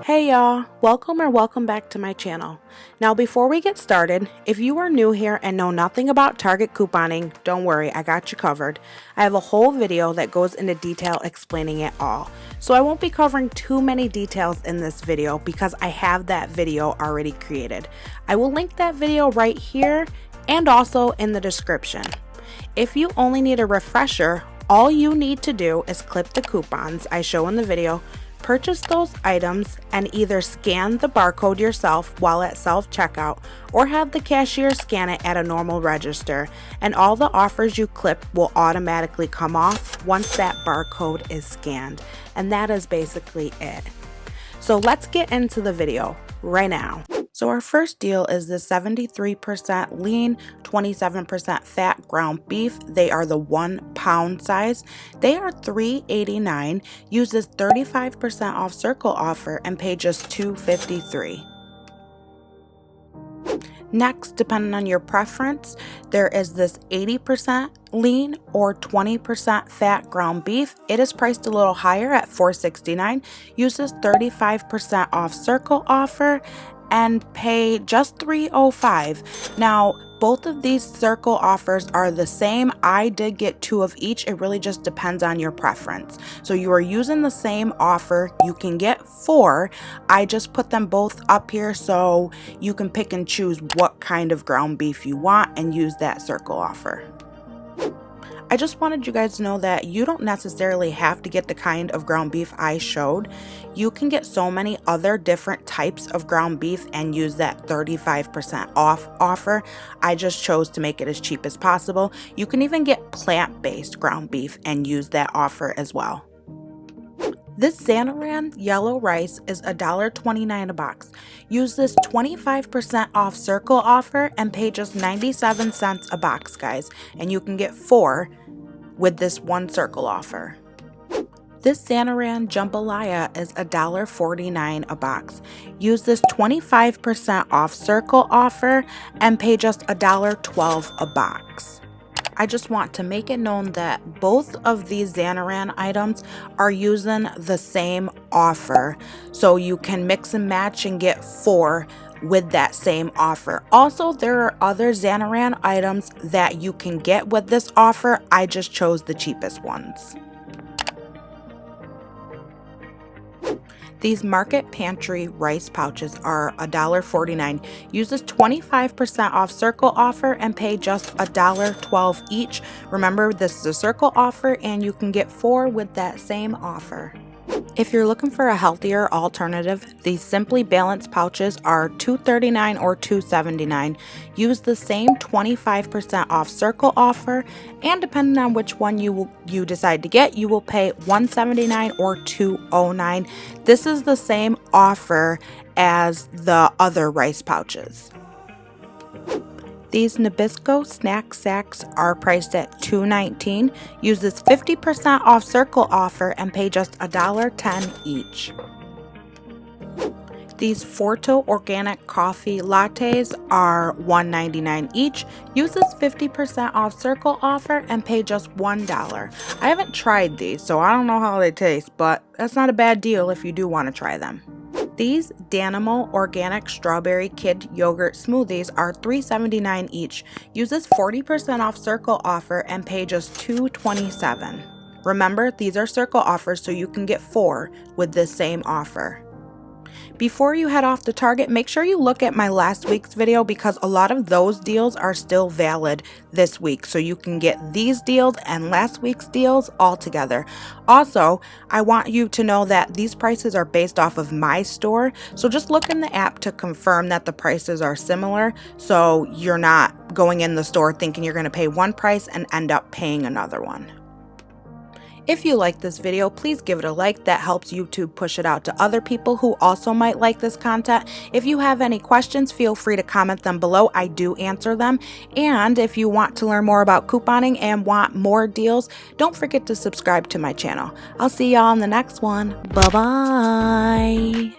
Hey y'all, welcome back to my channel. Now before we get started, if you are new here and know nothing about Target couponing, don't worry, I got you covered. I have a whole video that goes into detail explaining it all. So I won't be covering too many details in this video because I have that video already created. I will link that video right here and also in the description. If you only need a refresher, all you need to do is clip the coupons I show in the video, purchase those items, and either scan the barcode yourself while at self-checkout or have the cashier scan it at a normal register, and all the offers you clip will automatically come off once that barcode is scanned. And that is basically it. So let's get into the video right now. So our first deal is the 73% lean, 27% fat ground beef. They are the 1 pound size. They are $3.89. Use this 35% off circle offer and pay just $2.53. Next, depending on your preference, there is this 80% lean or 20% fat ground beef. It is priced a little higher at $4.69. Use this 35% off circle offer and pay just $3.05. Now, both of these circle offers are the same. I did get 2 of each. It really just depends on your preference. So you are using the same offer. You can get 4. I just put them both up here so you can pick and choose what kind of ground beef you want and use that circle offer. I just wanted you guys to know that you don't necessarily have to get the kind of ground beef I showed. You can get so many other different types of ground beef and use that 35% off offer. I just chose to make it as cheap as possible. You can even get plant-based ground beef and use that offer as well. This Zatarain yellow rice is $1.29 a box. Use this 25% off circle offer and pay just 97 cents a box, guys. And you can get 4 with this 1 circle offer. This Zatarain Jambalaya is $1.49 a box. Use this 25% off circle offer and pay just $1.12 a box. I just want to make it known that both of these Zatarain items are using the same offer. So you can mix and match and get 4 with that same offer. Also, there are other Zatarain items that you can get with this offer. I just chose the cheapest ones. These Market Pantry rice pouches are $1.49. Use this 25% off circle offer and pay just $1.12 each. Remember, this is a circle offer and you can get 4 with that same offer. If you're looking for a healthier alternative, these Simply Balanced pouches are $2.39 or $2.79. Use the same 25% off circle offer, and depending on which one you decide to get, you will pay $1.79 or $2.09. This is the same offer as the other rice pouches. These Nabisco snack sacks are priced at $2.19. Use this 50% off circle offer and pay just $1.10 each. These Forto organic coffee lattes are $1.99 each. Use this 50% off circle offer and pay just $1. I haven't tried these, so I don't know how they taste, but that's not a bad deal if you do want to try them. These Danimo Organic Strawberry Kid Yogurt Smoothies are $3.79 each. Use this 40% off circle offer and pay just $2.27. Remember, these are circle offers, so you can get 4 with this same offer. Before you head off to Target, make sure you look at my last week's video because a lot of those deals are still valid this week. So you can get these deals and last week's deals all together. Also, I want you to know that these prices are based off of my store. So just look in the app to confirm that the prices are similar. So you're not going in the store thinking you're going to pay one price and end up paying another one. If you like this video, please give it a like. That helps YouTube push it out to other people who also might like this content. If you have any questions, feel free to comment them below. I do answer them. And if you want to learn more about couponing and want more deals, don't forget to subscribe to my channel. I'll see y'all in the next one. Bye-bye.